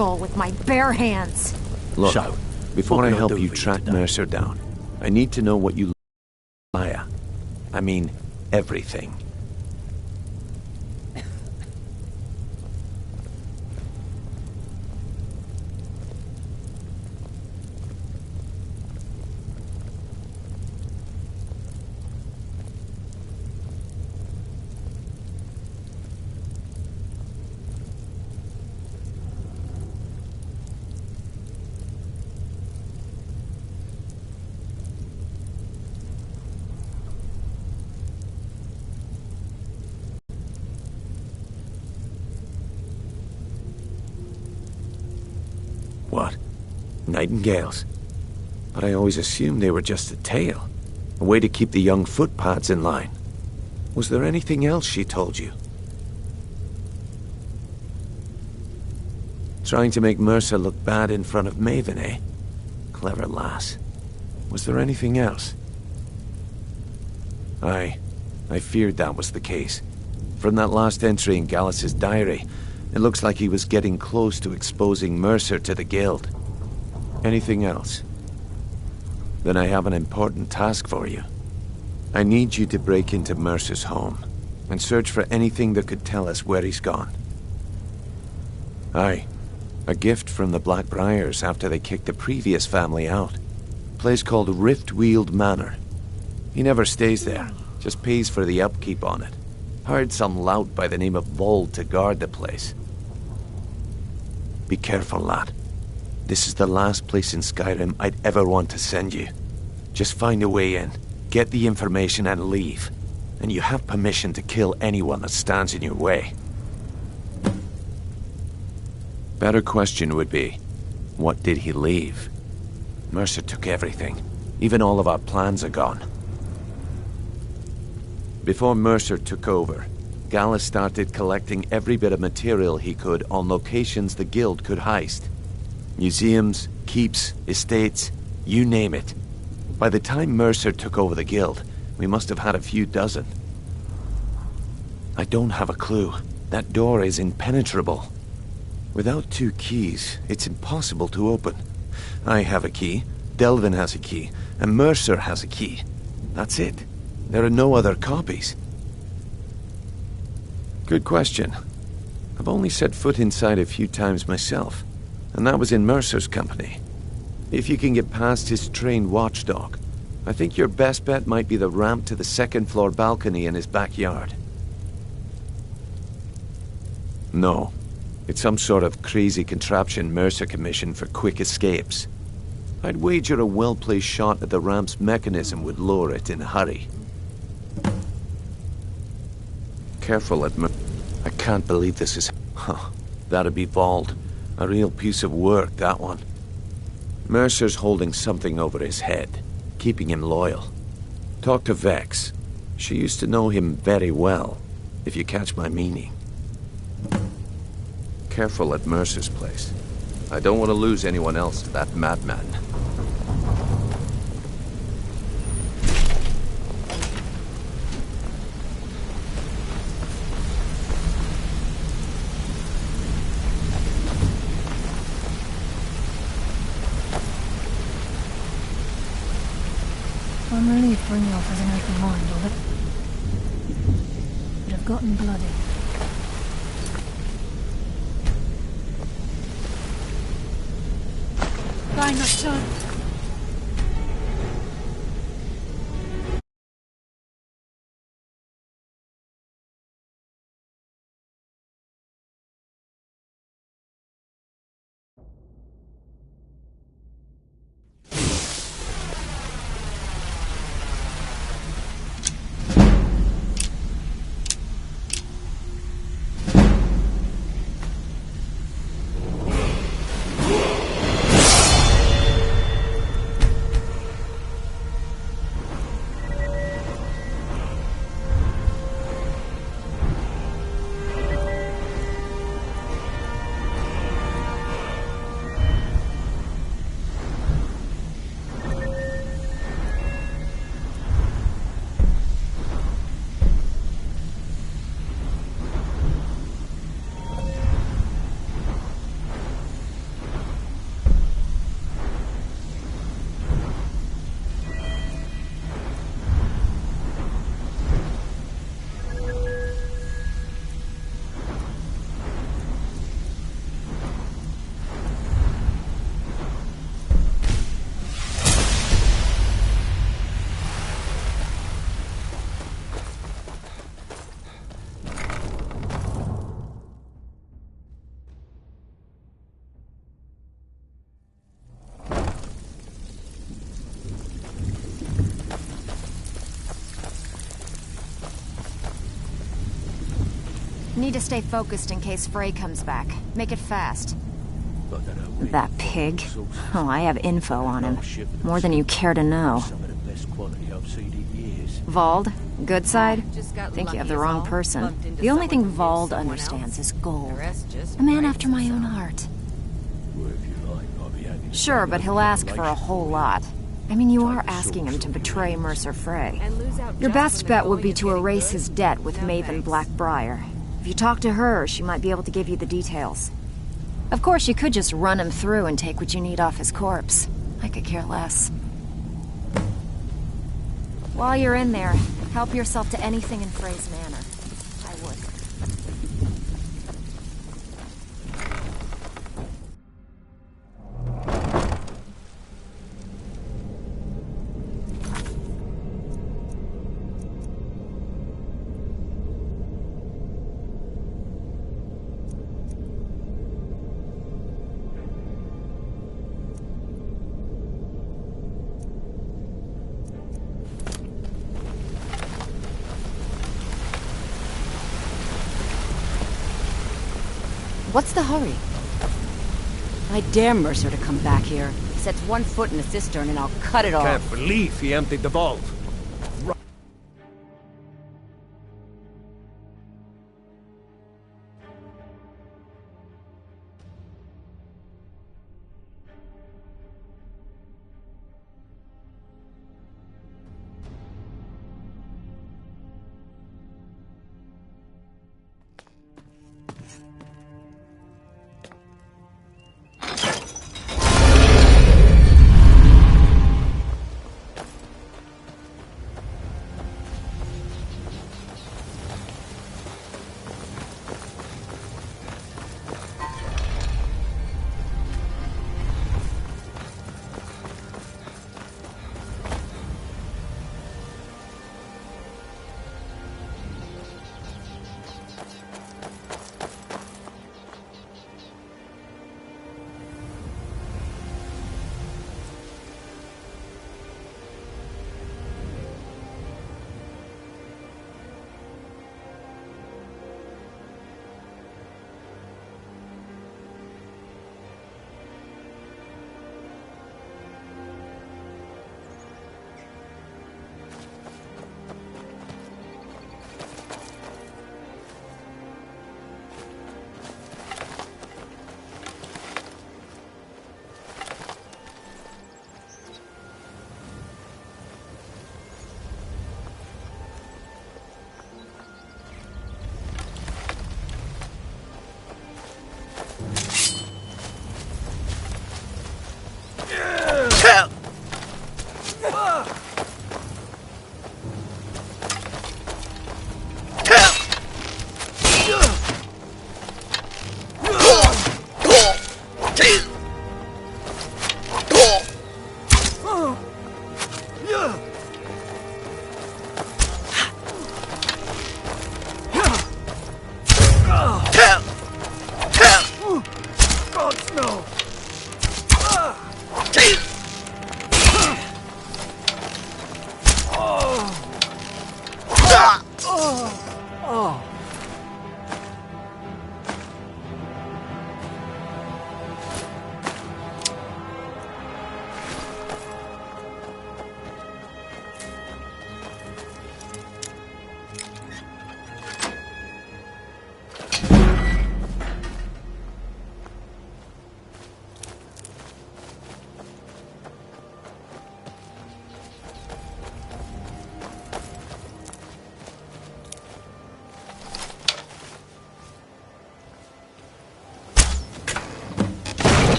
skull with my bare hands. Look, So, before what I can I help do you for you track today? Mercer down, I need to know what you Maya. I mean, everything. What? Nightingales? But I always assumed they were just a tale. A way to keep the young footpads in line. Was there anything else she told you? Trying to make Mercer look bad in front of Maven, eh? Clever lass. Was there anything else? I feared that was the case. From that last entry in Gallus's diary, it looks like he was getting close to exposing Mercer to the Guild. Anything else? Then I have an important task for you. I need you to break into Mercer's home and search for anything that could tell us where he's gone. Aye, a gift from the Blackbriars after they kicked the previous family out. A place called Riftweald Manor. He never stays there, just pays for the upkeep on it. Hired some lout by the name of Vold to guard the place. Be careful, lad. This is the last place in Skyrim I'd ever want to send you. Just find a way in, get the information and leave. And you have permission to kill anyone that stands in your way. Better question would be, what did he leave? Mercer took everything. Even all of our plans are gone. Before Mercer took over, Gallus started collecting every bit of material he could on locations the Guild could heist. Museums, keeps, estates, you name it. By the time Mercer took over the Guild, we must have had a few dozen. I don't have a clue. That door is impenetrable. Without 2 keys, it's impossible to open. I have a key, Delvin has a key, and Mercer has a key. That's it. There are no other copies. Good question. I've only set foot inside a few times myself, and that was in Mercer's company. If you can get past his trained watchdog, I think your best bet might be the ramp to the 2nd floor balcony in his backyard. No. It's some sort of crazy contraption Mercer commissioned for quick escapes. I'd wager a well-placed shot at the ramp's mechanism would lower it in a hurry. Careful at I can't believe this is... Huh. That'd be Vold. A real piece of work, that one. Mercer's holding something over his head, keeping him loyal. Talk to Vex. She used to know him very well, if you catch my meaning. Careful at Mercer's place. I don't want to lose anyone else to that madman. I'm relieved Brynjolf has an open mind, although would have gotten bloody. Bye, Nocturne. Need to stay focused in case Frey comes back. Make it fast. That pig. Oh, I have info on him. More than you care to know. Vald? Good side? Think you have the wrong person. The only thing Vald understands is gold. A man after my own heart. Sure, but he'll ask for a whole lot. I mean, you are asking him to betray Mercer Frey. Your best bet would be to erase his debt with Maven Blackbriar. If you talk to her, she might be able to give you the details. Of course, you could just run him through and take what you need off his corpse. I could care less. While you're in there, help yourself to anything in Frey's manor. I would. What's the hurry? I dare Mercer to come back here. He sets one foot in the cistern and I'll cut it off. Can't believe he emptied the vault.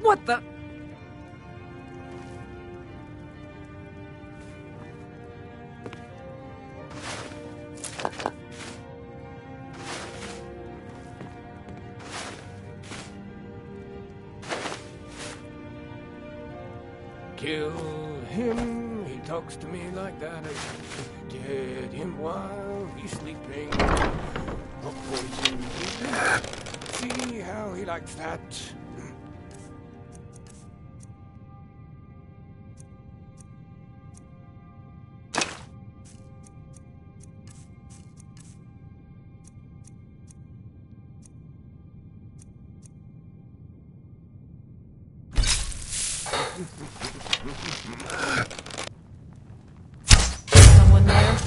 What the? Kill him, he talks to me like that, get him while he's sleeping. Not poison him. See how he likes that. Someone there?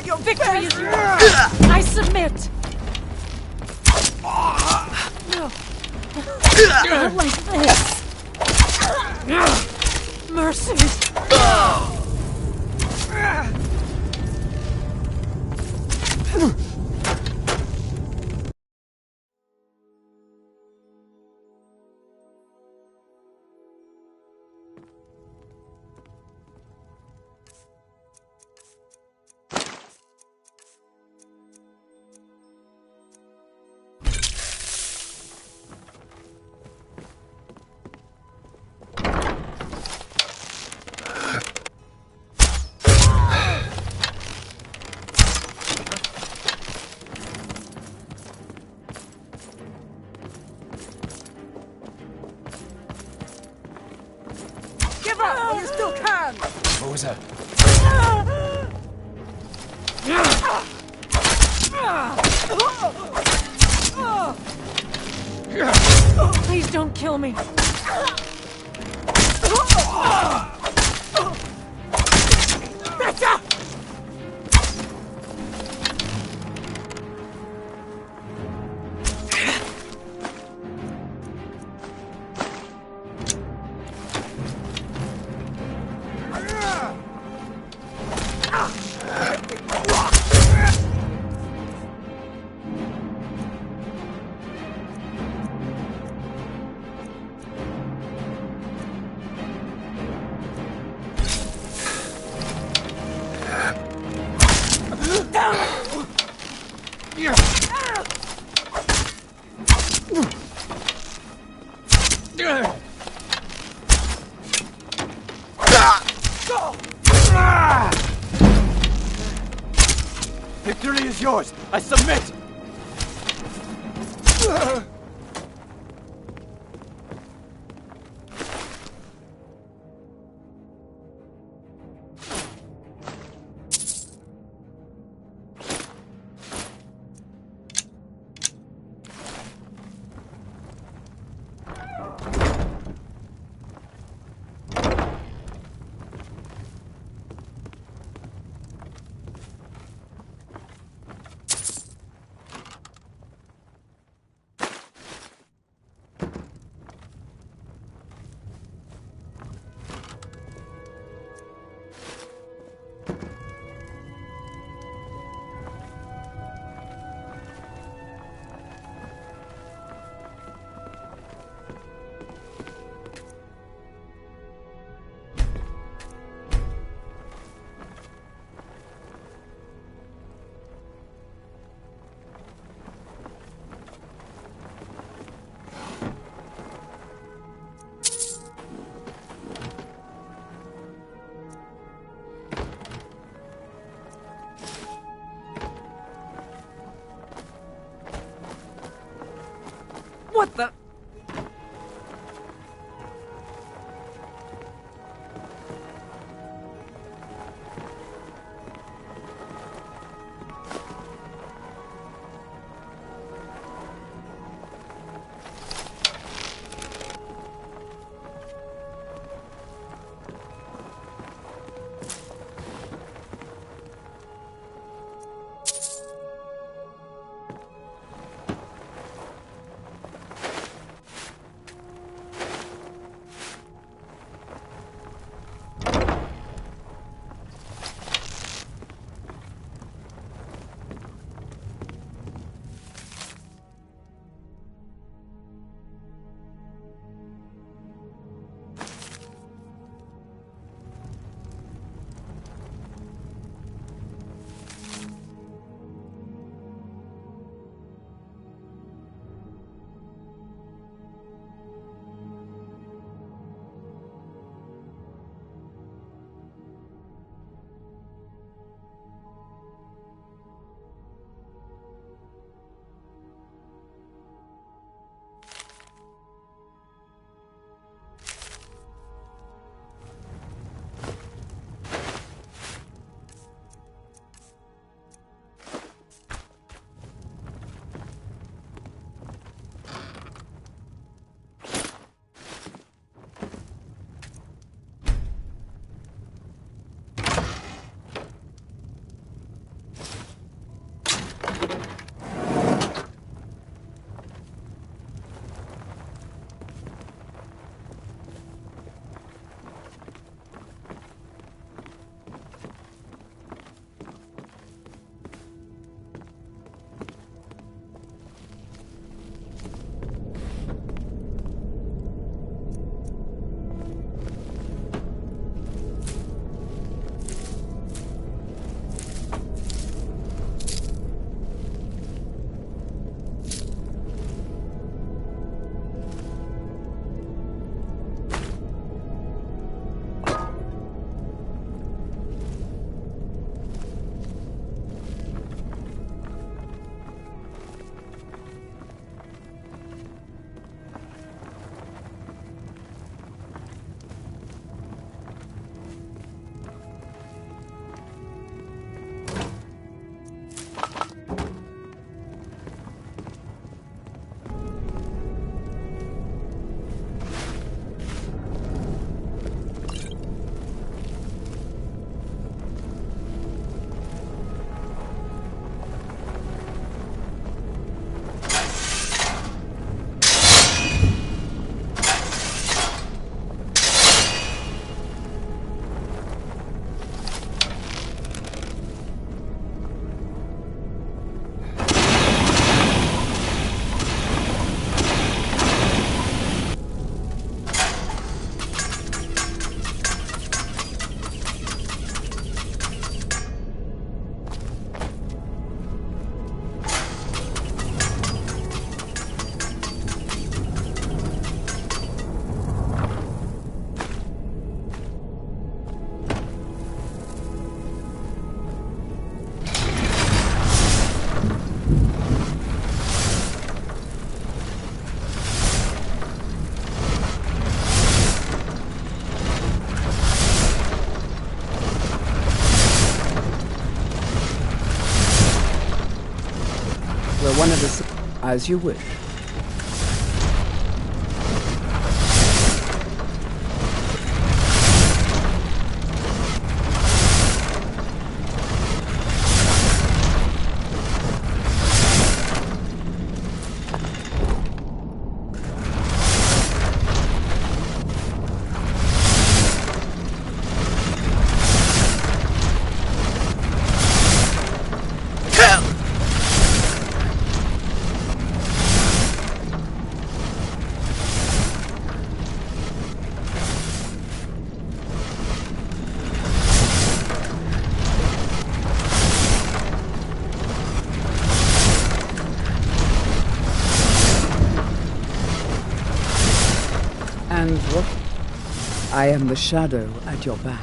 Your victory is yours! I submit! Not like this! Mercy! Give up while you still can! What was that? Please don't kill me. Victory is yours! I submit! What the? We're one of the... As you wish. And what? I am the shadow at your back.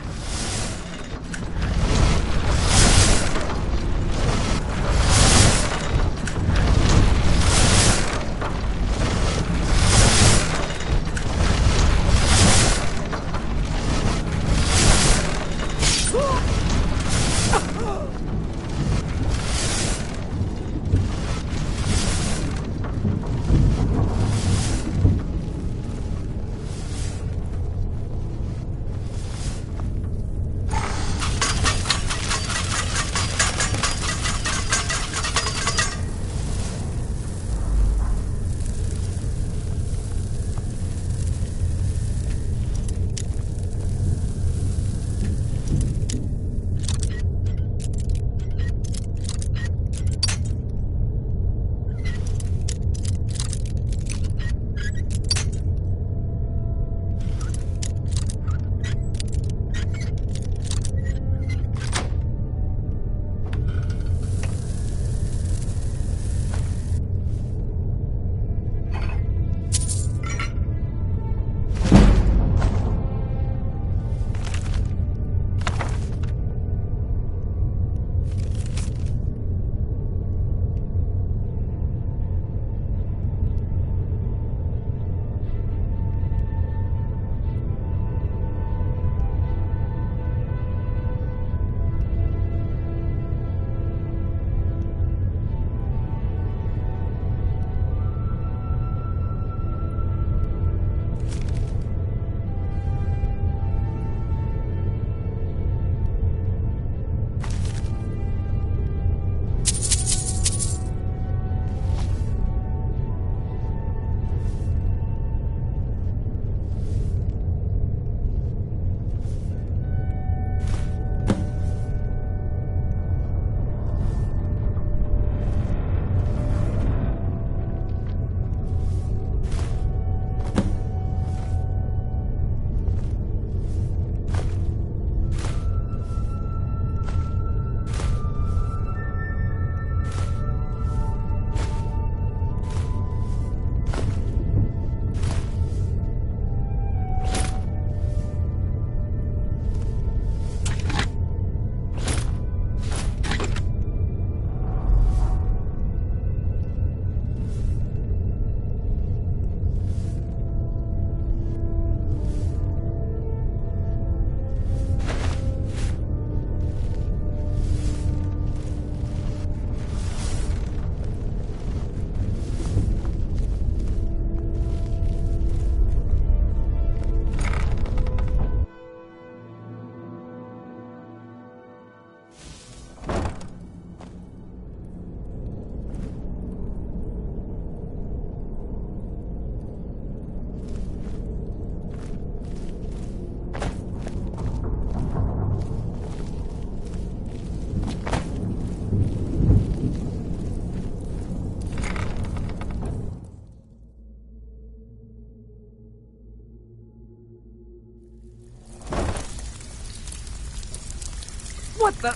What the?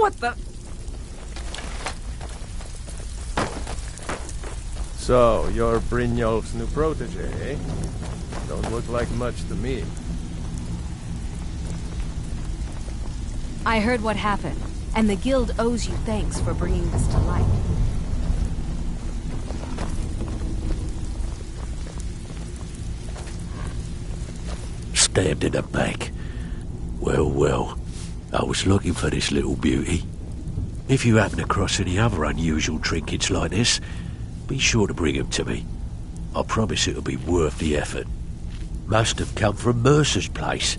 What the? So, you're Brynjolf's new protege, eh? Don't look like much to me. I heard what happened, and the guild owes you thanks for bringing this to light. Stabbed in the back. Well, well. I was looking for this little beauty. If you happen across any other unusual trinkets like this, be sure to bring them to me. I promise it'll be worth the effort. Must have come from Mercer's place.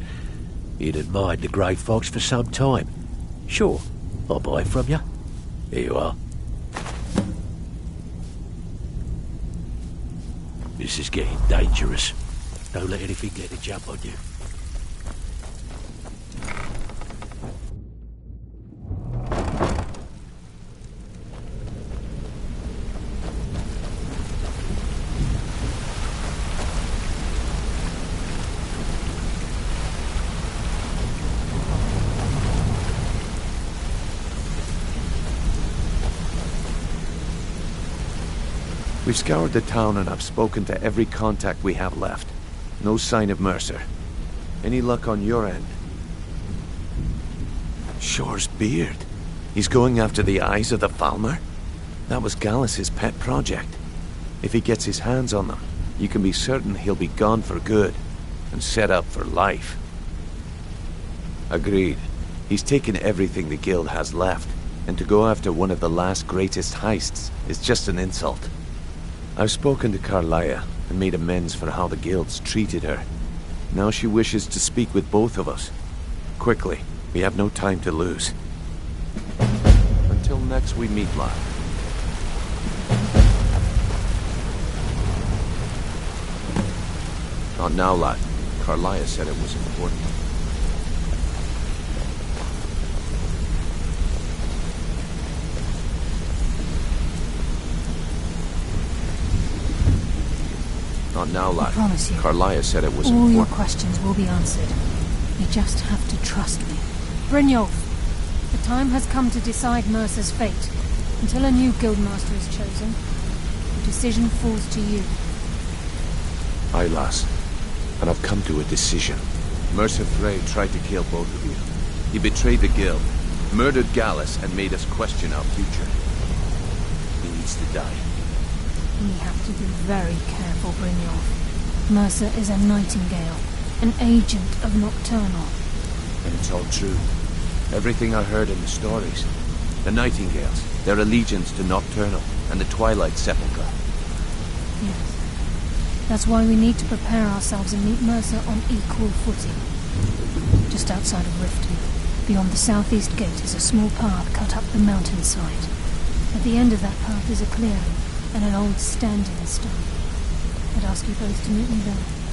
He'd admired the grey fox for some time. Sure, I'll buy it from you. Here you are. This is getting dangerous. Don't let anything get a jump on you. We've scoured the town and I've spoken to every contact we have left. No sign of Mercer. Any luck on your end? Shore's beard. He's going after the eyes of the Falmer? That was Gallus's pet project. If he gets his hands on them, you can be certain he'll be gone for good and set up for life. Agreed. He's taken everything the guild has left, and to go after one of the last greatest heists is just an insult. I've spoken to Carlia and made amends for how the guilds treated her. Now she wishes to speak with both of us. Quickly, we have no time to lose. Until next we meet, lad. Not now, lad. Carlia said it was important. Not now, lad. I promise you. Carlia said it was All important. your questions will be answered. You just have to trust me. Brynjolf, the time has come to decide Mercer's fate. Until a new guildmaster is chosen, the decision falls to you. Aye, lass. And I've come to a decision. Mercer Frey tried to kill both of you. He betrayed the guild, murdered Gallus, and made us question our future. He needs to die. We have to be very careful, Brynjolf. Mercer is a nightingale, an agent of Nocturnal. And it's all true. Everything I heard in the stories. The Nightingales, their allegiance to Nocturnal, and the Twilight Sepulchre. Yes. That's why we need to prepare ourselves and meet Mercer on equal footing. Just outside of Riften, beyond the southeast gate is a small path cut up the mountainside. At the end of that path is a clearing, and an old standing stone. I'd ask you both to meet me there.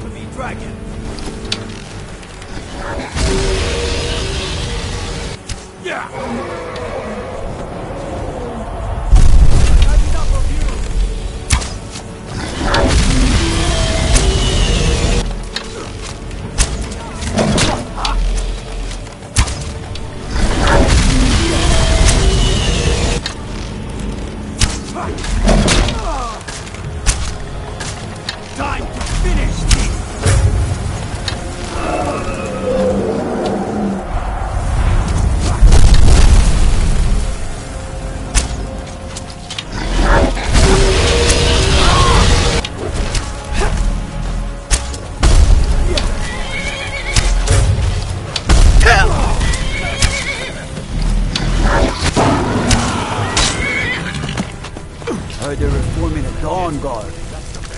to me, dragon. Yeah.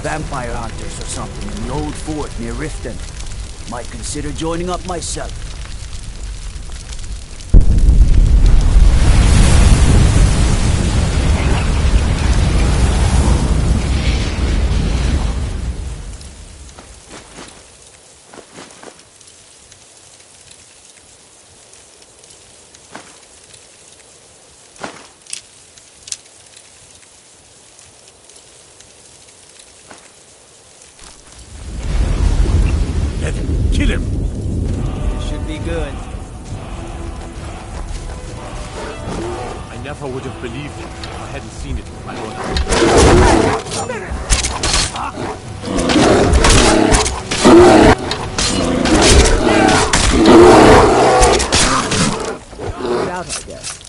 Vampire hunters or something in the old fort near Riften. Might consider joining up myself. Kill him! Should be good. I never would have believed it if I hadn't seen it with my own eyes. Get out, I guess.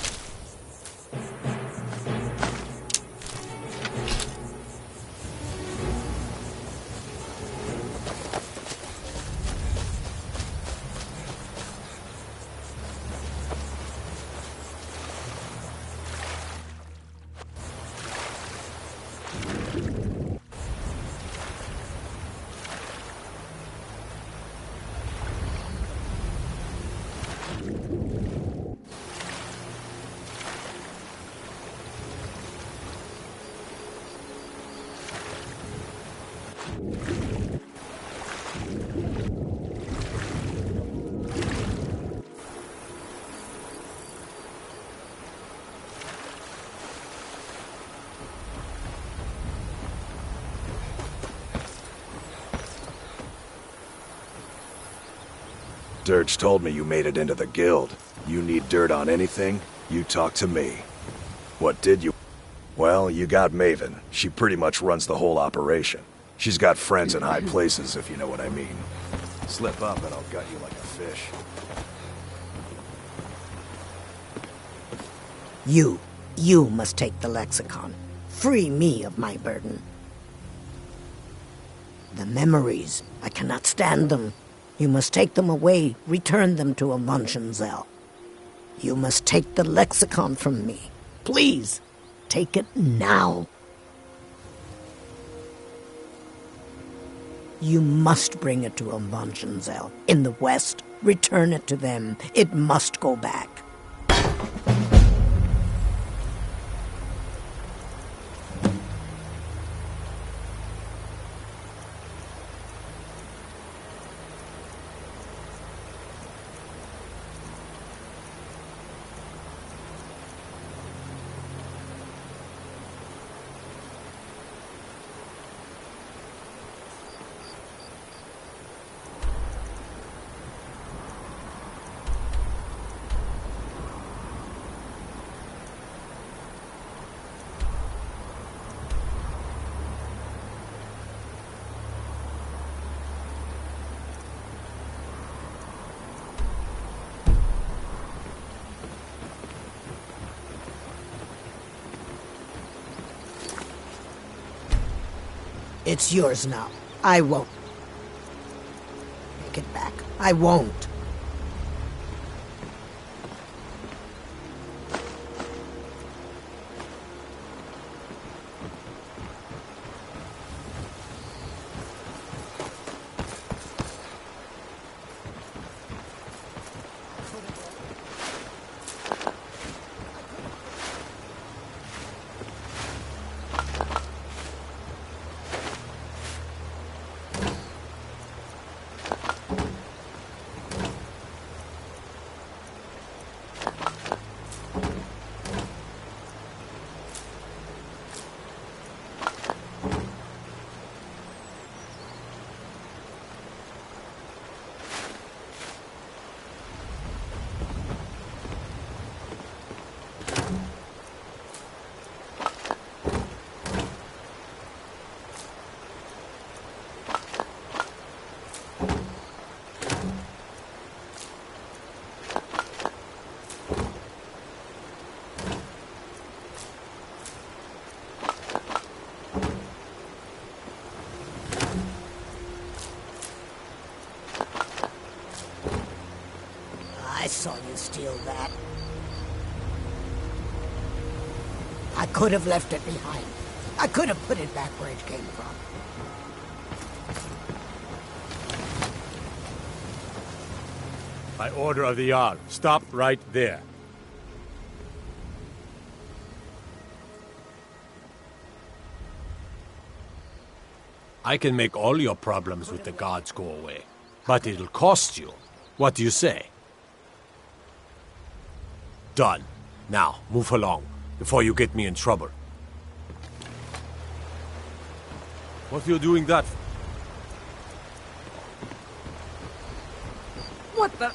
Dirge told me you made it into the guild. You need dirt on anything, you talk to me. What did you... Well, you got Maven. She pretty much runs the whole operation. She's got friends in high places, if you know what I mean. Slip up and I'll gut you like a fish. You must take the lexicon. Free me of my burden. The memories, I cannot stand them. You must take them away, return them to Avanshenzell. You must take the lexicon from me. Please, take it now. You must bring it to Avanshenzell. In the west, return it to them. It must go back. It's yours now. I won't. Take it back. I won't. saw you steal that. I could have left it behind. I could have put it back where it came from. By order of the Jarl, stop right there. I can make all your problems with the gods go away, but it'll cost you. What do you say? Done. Now, move along, before you get me in trouble. What are you doing that for? What the?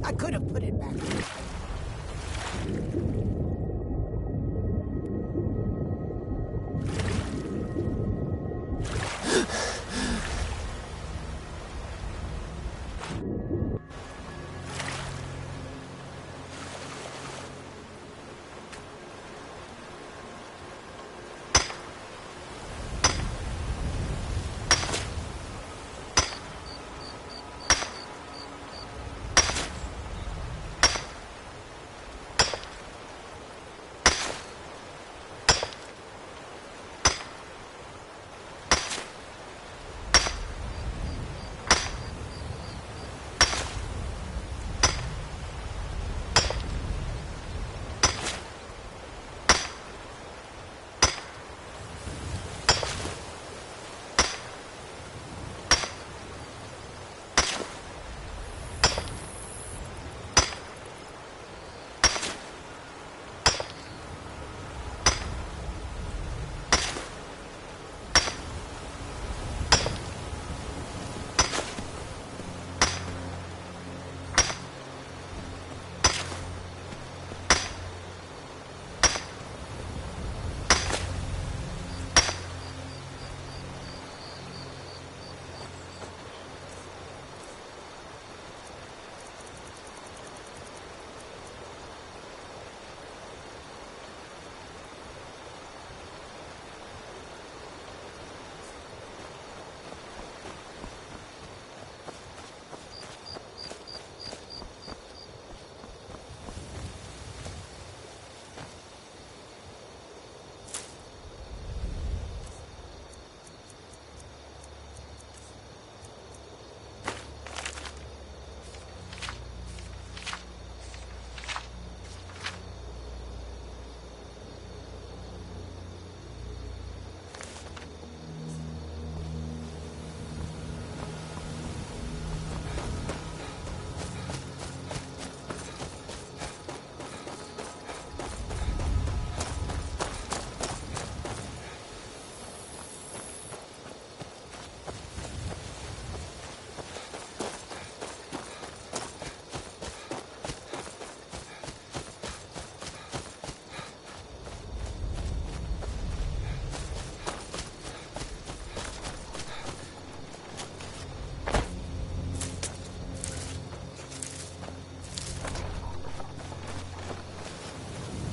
I could have put it back.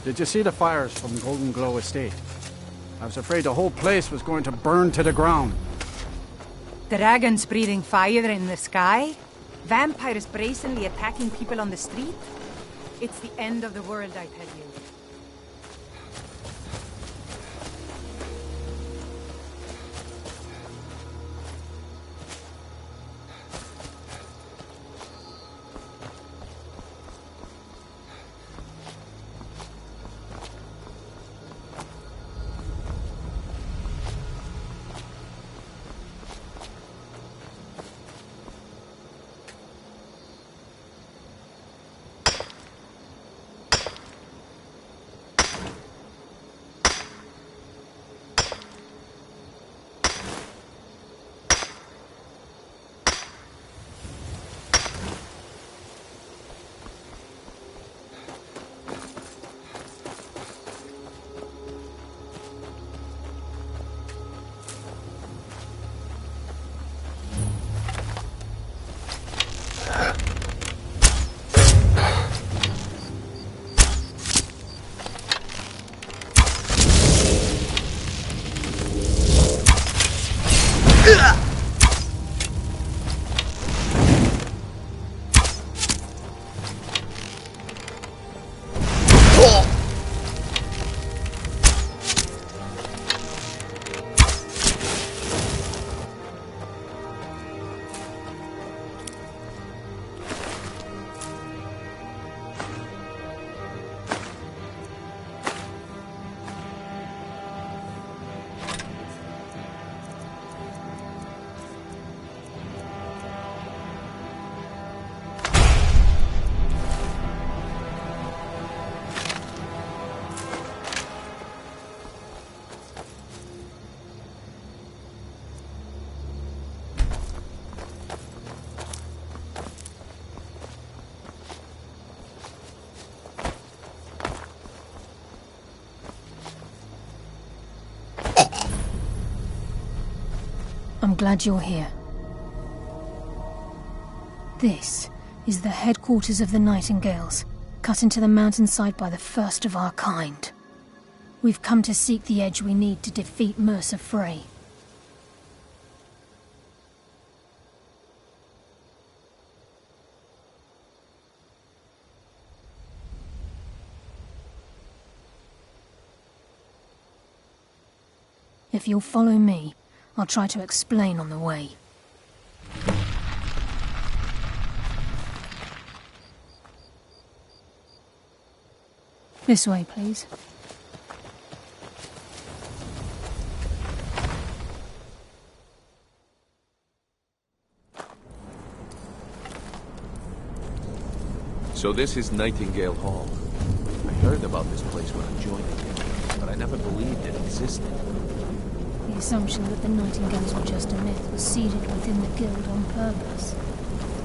Did you see the fires from Golden Glow Estate? I was afraid the whole place was going to burn to the ground. Dragons breathing fire in the sky? Vampires brazenly attacking people on the street? It's the end of the world, I tell you. I'm glad you're here. This is the headquarters of the Nightingales, cut into the mountainside by the first of our kind. We've come to seek the edge we need to defeat Mercer Frey. If you'll follow me, I'll try to explain on the way. This way, please. So this is Nightingale Hall. I heard about this place when I joined it, but I never believed it existed. The assumption that the Nightingales were just a myth was seeded within the Guild on purpose.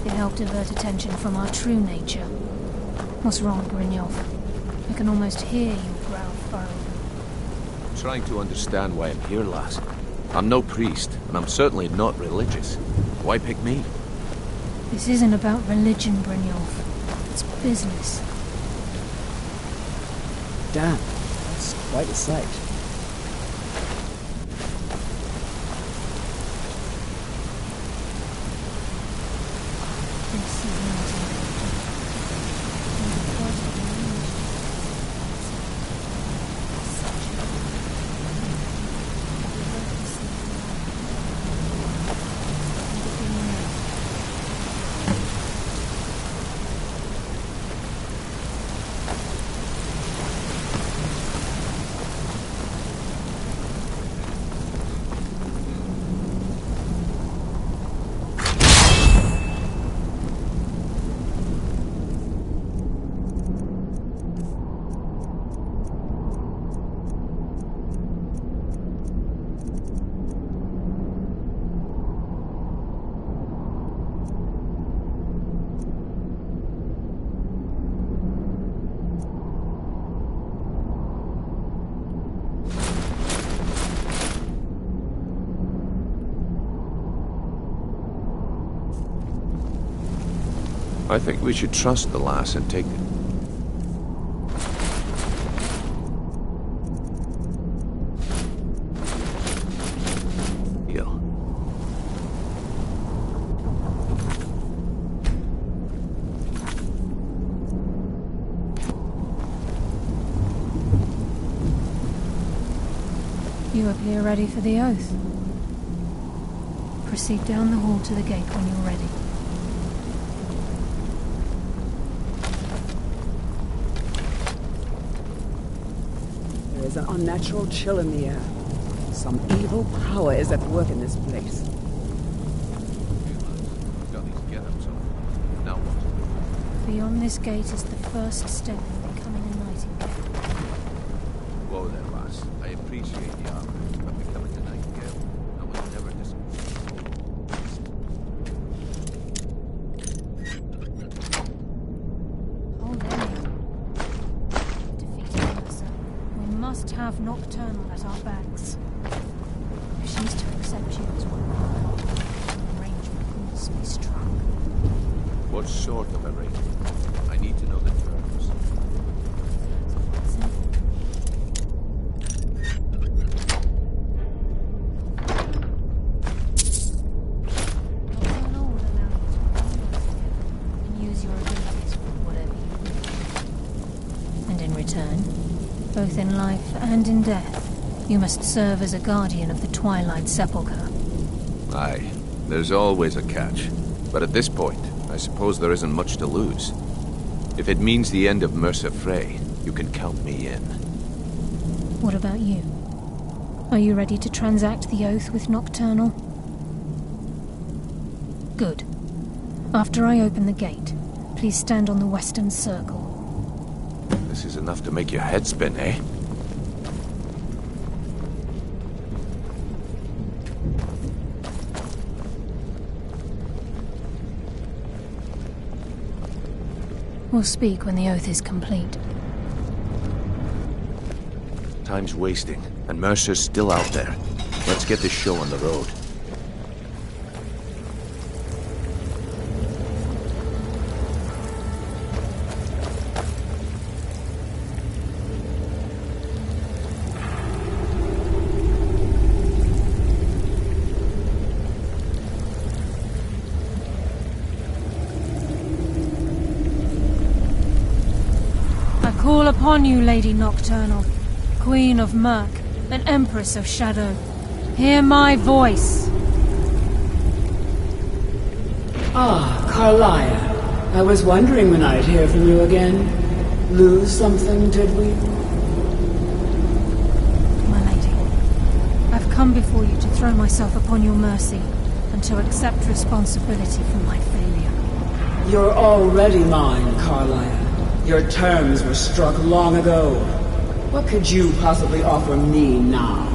It helped divert attention from our true nature. What's wrong, Brynjolf? I can almost hear you growl furrowed. I'm trying to understand why I'm here, lass. I'm no priest, and I'm certainly not religious. Why pick me? This isn't about religion, Brynjolf. It's business. Damn, that's quite a sight. I think we should trust the lass and take it. You appear ready for the oath. Proceed down the hall to the gate when you're ready. There is an unnatural chill in the air. Some evil power is at work in this place. Now what? Beyond this gate is the first step in becoming a Nightingale. Whoa there, lass. I appreciate the honor, but becoming a Nightingale, I was never Hold on. Defeating Mercer, we must have Nocturnal at our backs. If she's to accept you as one of her, an arrangement must be struck. What sort of arrangement? I need to know the terms. and in death, you must serve as a guardian of the Twilight Sepulchre. Aye, there's always a catch. But at this point, I suppose there isn't much to lose. If it means the end of Mercer Frey, you can count me in. What about you? Are you ready to transact the oath with Nocturnal? Good. After I open the gate, please stand on the western circle. This is enough to make your head spin, eh? We'll speak when the oath is complete. Time's wasting, and Mercer's still out there. Let's get this show on the road. I call upon you, Lady Nocturnal, Queen of Murk, and Empress of Shadow. Hear my voice. Ah, Carlia. I was wondering when I'd hear from you again. Lose something, did we? My lady, I've come before you to throw myself upon your mercy and to accept responsibility for my failure. You're already mine, Carlia. Your terms were struck long ago. What could you possibly offer me now?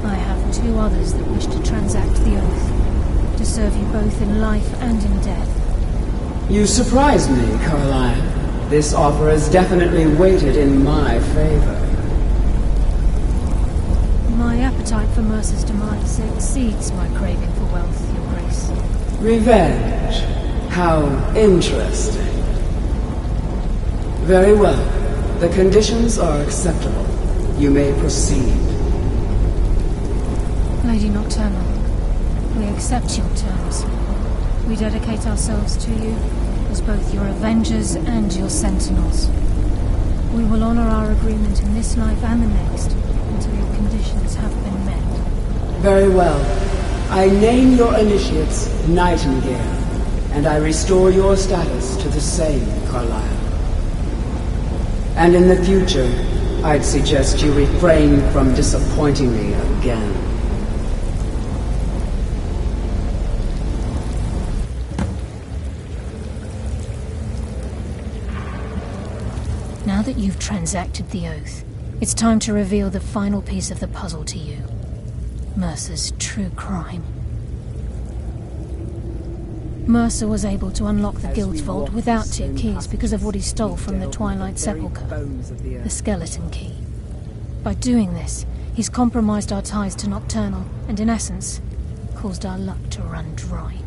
I have two others that wish to transact the oath, to serve you both in life and in death. You surprise me, Carlia. This offer is definitely weighted in my favor. My appetite for Mercer's demise exceeds my craving for wealth, Your Grace. Revenge. How interesting. Very well. The conditions are acceptable. You may proceed. Lady Nocturnal, we accept your terms. We dedicate ourselves to you as both your avengers and your sentinels. We will honor our agreement in this life and the next until your conditions have been met. Very well. I name your initiates Nightingale, and I restore your status to the same, Carlisle. And in the future, I'd suggest you refrain from disappointing me again. Now that you've transacted the oath, it's time to reveal the final piece of the puzzle to you. Mercer's true crime. Mercer was able to unlock the Guild's vault without two keys because of what he stole from the Twilight Sepulchre, the skeleton key. By doing this, he's compromised our ties to Nocturnal and, in essence, caused our luck to run dry.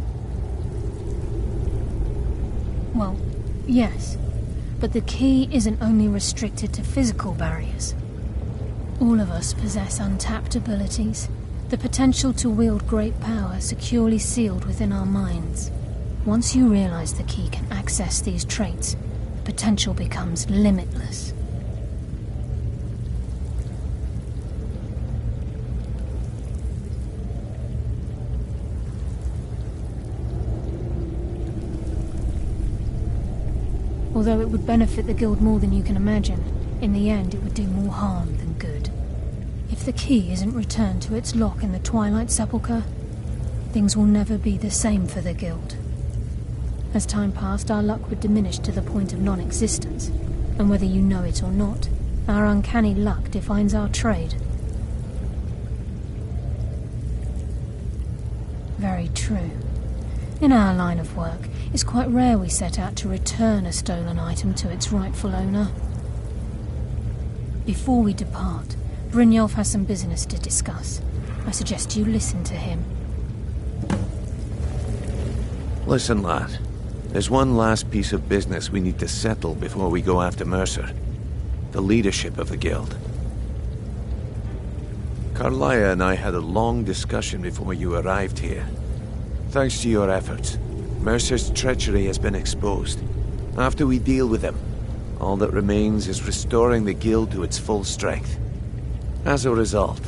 Well, yes, but the key isn't only restricted to physical barriers. All of us possess untapped abilities, the potential to wield great power securely sealed within our minds. Once you realize the key can access these traits, the potential becomes limitless. Although it would benefit the Guild more than you can imagine, in the end it would do more harm than good. If the key isn't returned to its lock in the Twilight Sepulchre, things will never be the same for the Guild. As time passed, our luck would diminish to the point of non-existence, and whether you know it or not, our uncanny luck defines our trade. Very true. In our line of work, it's quite rare we set out to return a stolen item to its rightful owner. Before we depart, Brynjolf has some business to discuss. I suggest you listen to him. Listen, lad. There's one last piece of business we need to settle before we go after Mercer. The leadership of the Guild. Carlia and I had a long discussion before you arrived here. Thanks to your efforts, Mercer's treachery has been exposed. After we deal with him, All that remains is restoring the guild to its full strength. As a result,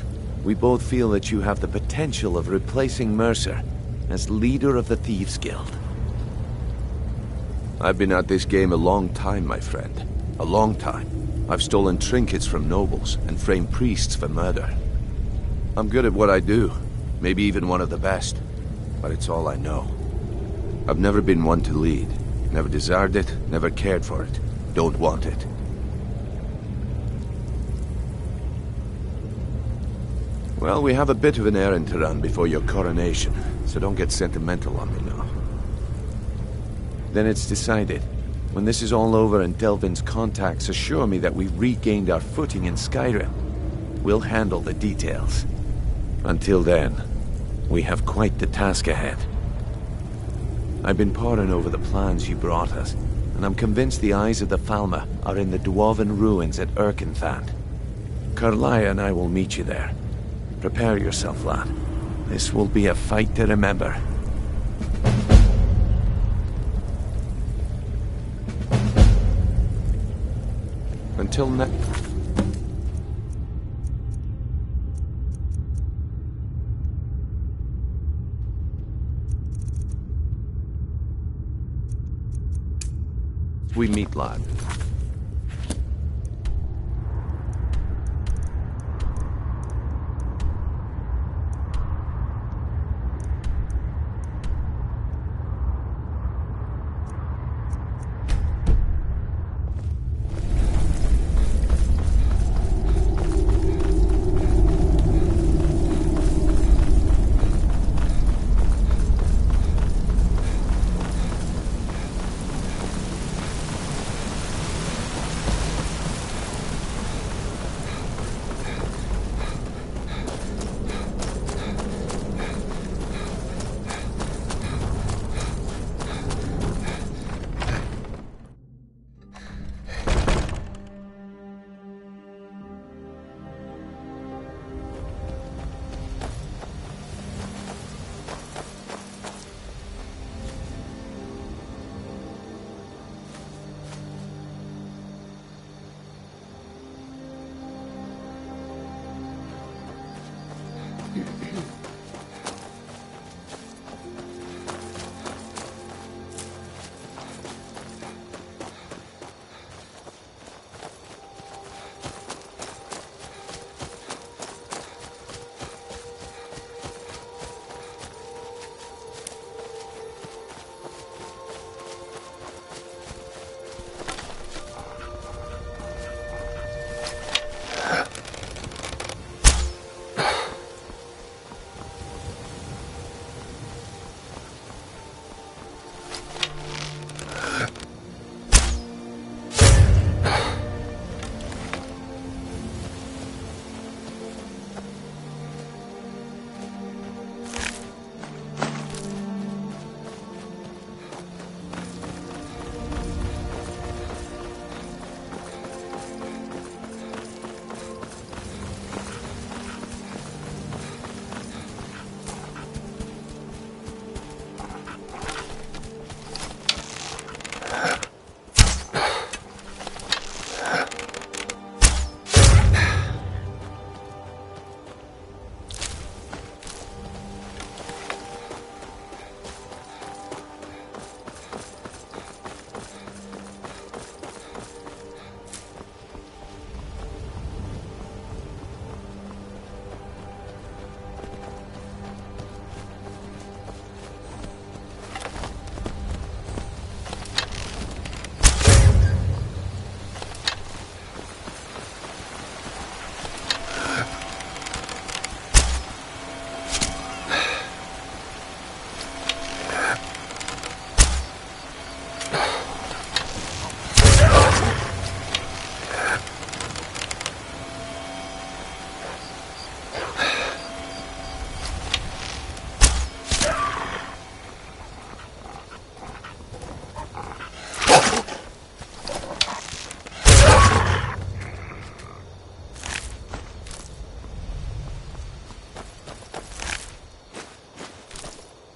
we both feel that you have the potential of replacing Mercer as leader of the Thieves' Guild. I've been at this game a long time, my friend. A long time. I've stolen trinkets from nobles and framed priests for murder. I'm good at what I do, maybe even one of the best, but it's all I know. I've never been one to lead. Never desired it, never cared for it. Don't want it. Well, we have a bit of an errand to run before your coronation, so don't get sentimental on me now. Then it's decided. When this is all over and Delvin's contacts assure me that we've regained our footing in Skyrim, we'll handle the details. Until then, we have quite the task ahead. I've been poring over the plans you brought us, and I'm convinced the eyes of the Falmer are in the dwarven ruins at Erkenthand. Carlia and I will meet you there. Prepare yourself, lad. This will be a fight to remember. Until next... we meet, lad.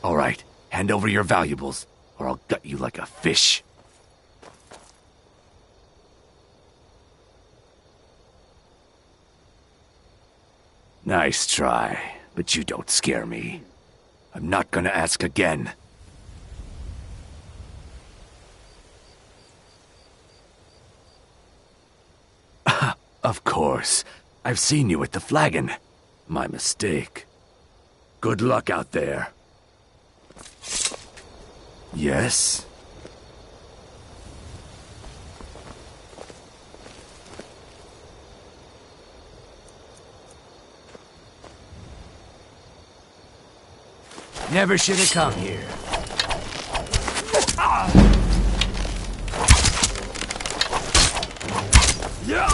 All right, hand over your valuables, or I'll gut you like a fish. Nice try, but you don't scare me. I'm not gonna ask again. Of course. I've seen you at the flagon. My mistake. Good luck out there. Yes? Never should have come here. Yeah.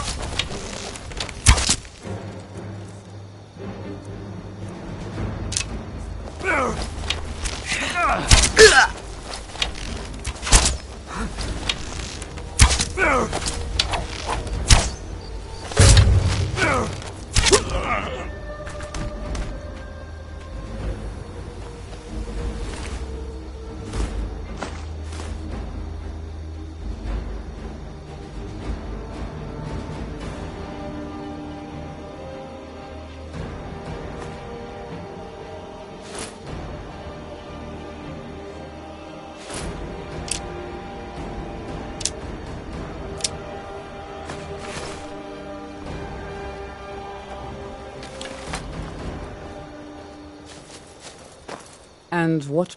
And what,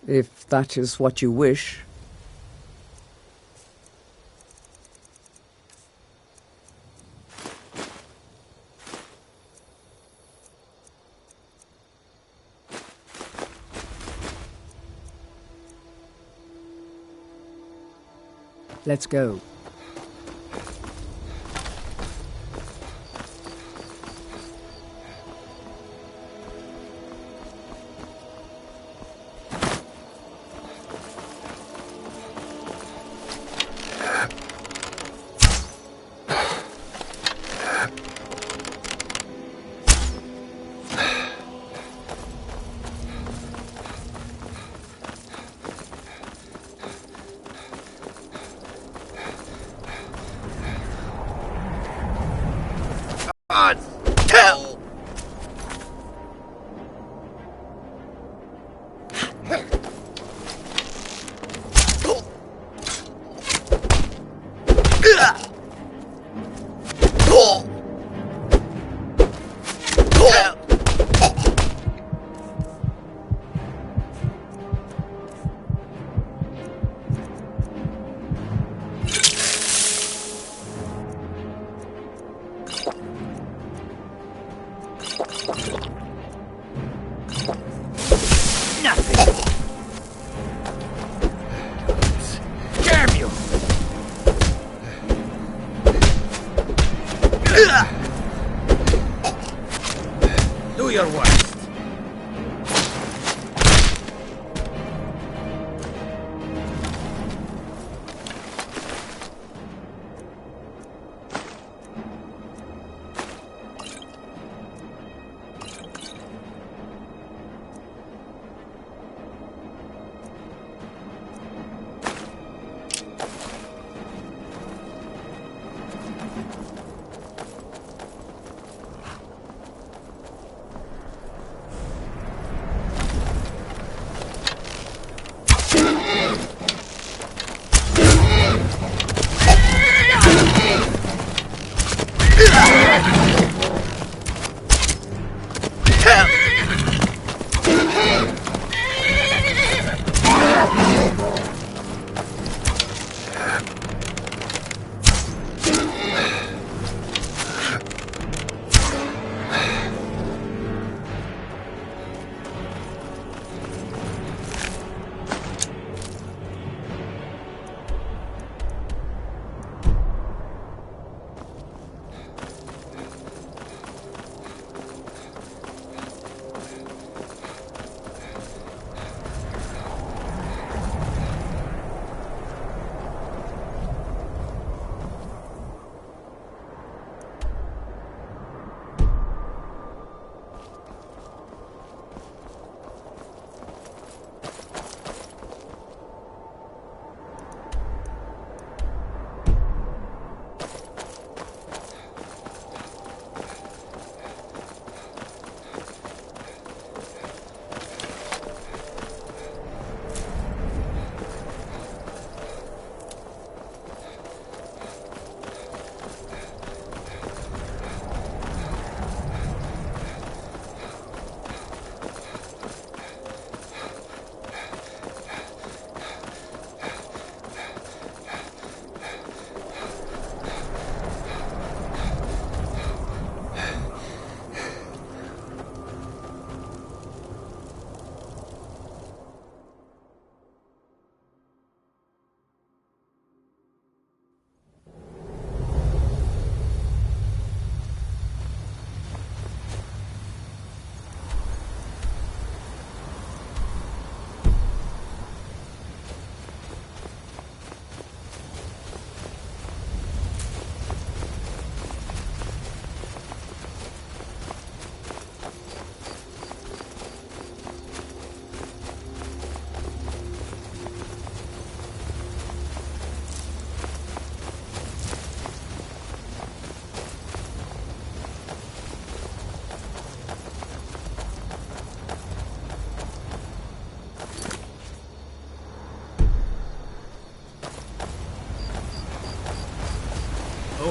if that is what you wish? Let's go. Do your worst.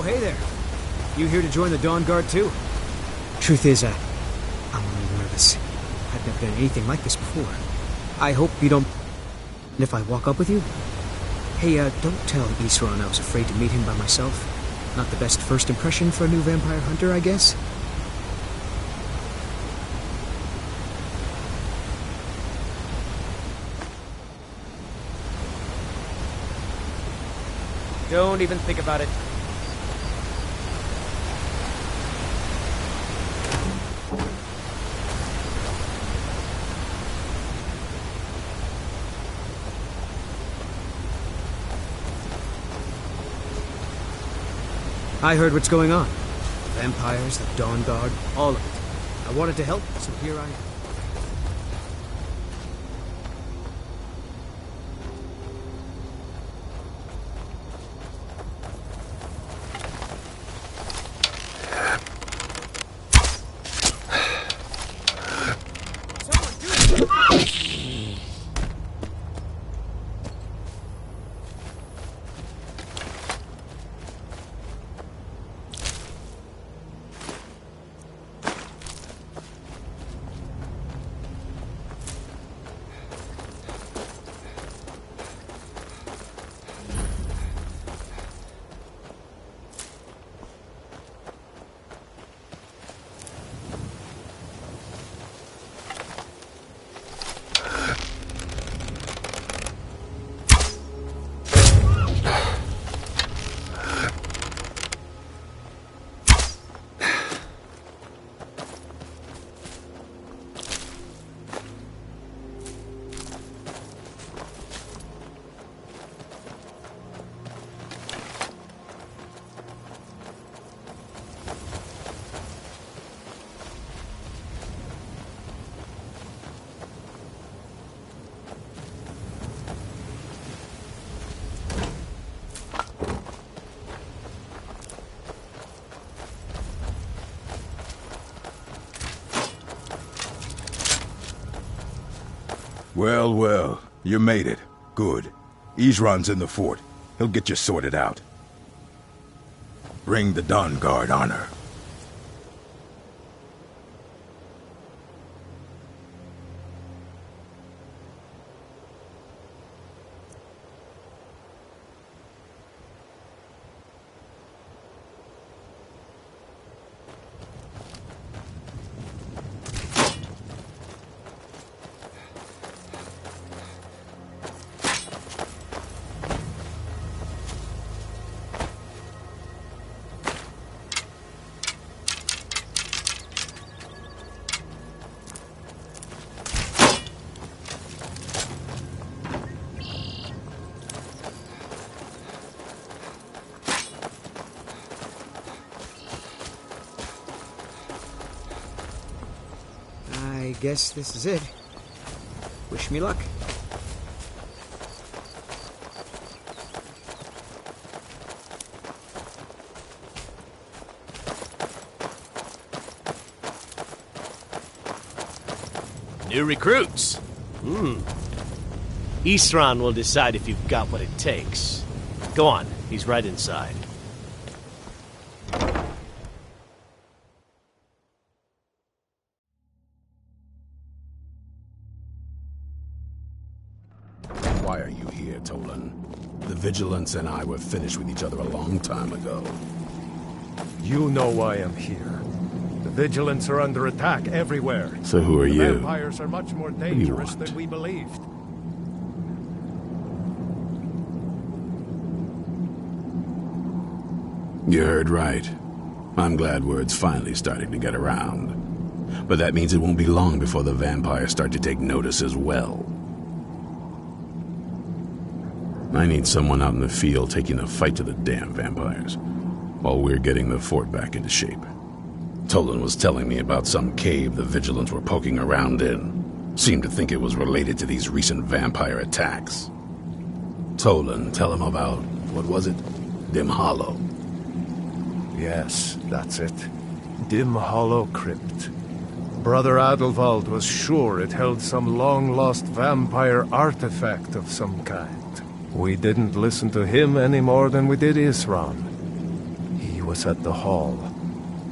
hey there. You here to join the Dawn Guard too? Truth is, I'm a little nervous. I've never done anything like this before. I hope you don't... if I walk up with you? Hey, don't tell Isran I was afraid to meet him by myself. Not the best first impression for a new vampire hunter, I guess? Don't even think about it. I heard what's going on. Vampires, the Dawn Guard, all of it. I wanted to help, so here I am. Well, well, you made it. Good. Isran's in the fort. He'll get you sorted out. Bring the Dawn Guard honor. I guess this is it. Wish me luck. New recruits. Isran will decide if you've got what it takes. Go on, he's right inside. Why are you here, Tolan? The Vigilance and I were finished with each other a long time ago. You know why I'm here. The Vigilance are under attack everywhere. So who are the you? Vampires are much more do you dangerous want? than we believed. You heard right. I'm glad word's finally starting to get around. But that means it won't be long before the vampires start to take notice as well. I need someone out in the field taking the fight to the damn vampires, while we're getting the fort back into shape. Tolan was telling me about some cave the Vigilants were poking around in. Seemed to think it was related to these recent vampire attacks. Tolan, tell him about, what was it? Dim Hollow. Yes, that's it. Dim Hollow Crypt. Brother Adelwald was sure it held some long-lost vampire artifact of some kind. We didn't listen to him any more than we did Isran. He was at the hall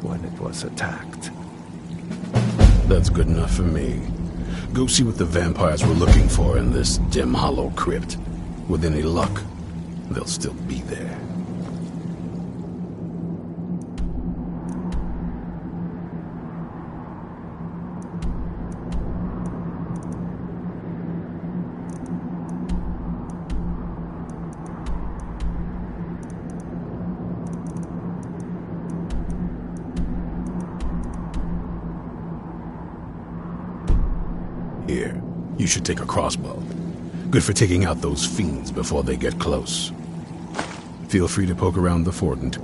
when it was attacked. That's good enough for me. Go see what the vampires were looking for in this dim hollow crypt. With any luck, they'll still be there. Here, you should take a crossbow. Good for taking out those fiends before they get close. Feel free to poke around the fort and...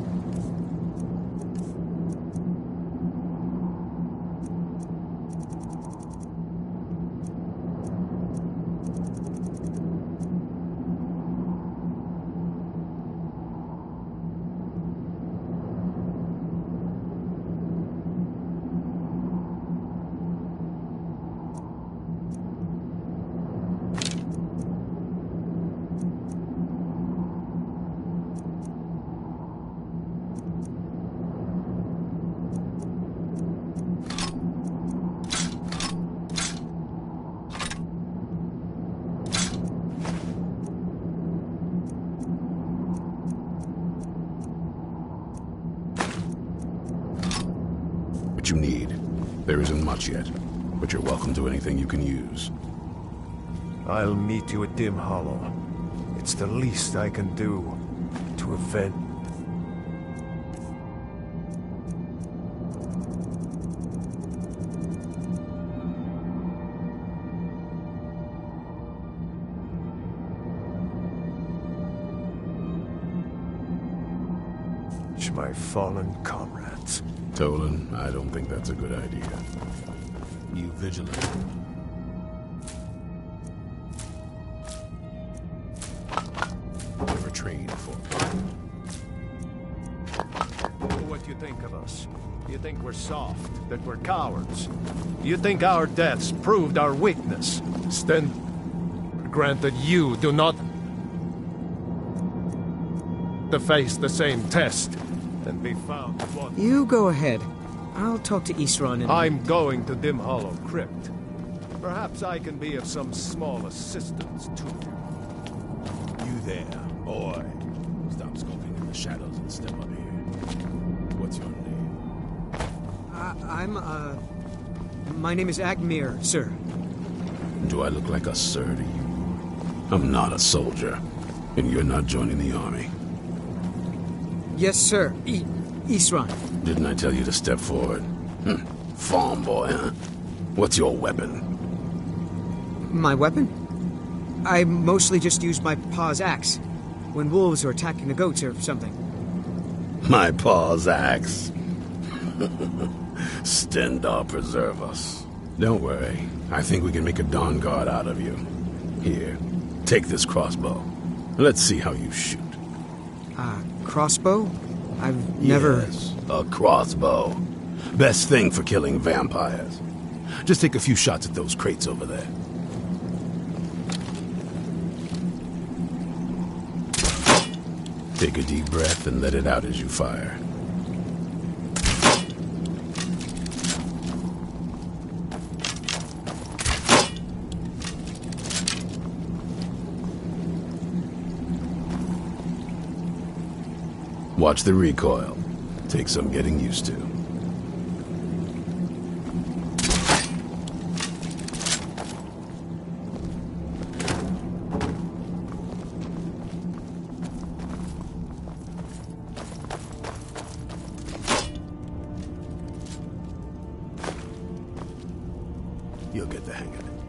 What you need. There isn't much yet, but you're welcome to anything you can use. I'll meet you at Dim Hollow. It's the least I can do to avenge. My fallen comrades. Tolan, I don't think that's a good idea. You vigilant. Never trained for. What do you think of us? You think we're soft, that we're cowards? You think our deaths proved our weakness? Then, granted you do not to face the same test and be found wanting. You go ahead. I'll talk to Isran and... I'm going to Dim Hollow Crypt. Perhaps I can be of some small assistance to you. You there, boy. Stop skulking in the shadows and step up here. What's your name? My name is Agmir, sir. Do I look like a sir to you? I'm not a soldier, and you're not joining the army. Yes, sir. Isran. Didn't I tell you to step forward? Farm boy, huh? What's your weapon? My weapon? I mostly just use my paw's axe when wolves are attacking the goats or something. My paw's axe. Stendar preserve us. Don't worry. I think we can make a Dawn Guard out of you. Here, take this crossbow. Let's see how you shoot. Crossbow? I've never... Yes, a crossbow. Best thing for killing vampires. Just take a few shots at those crates over there. Take a deep breath and let it out as you fire. Watch the recoil. Take some getting used to. You'll get the hang of it.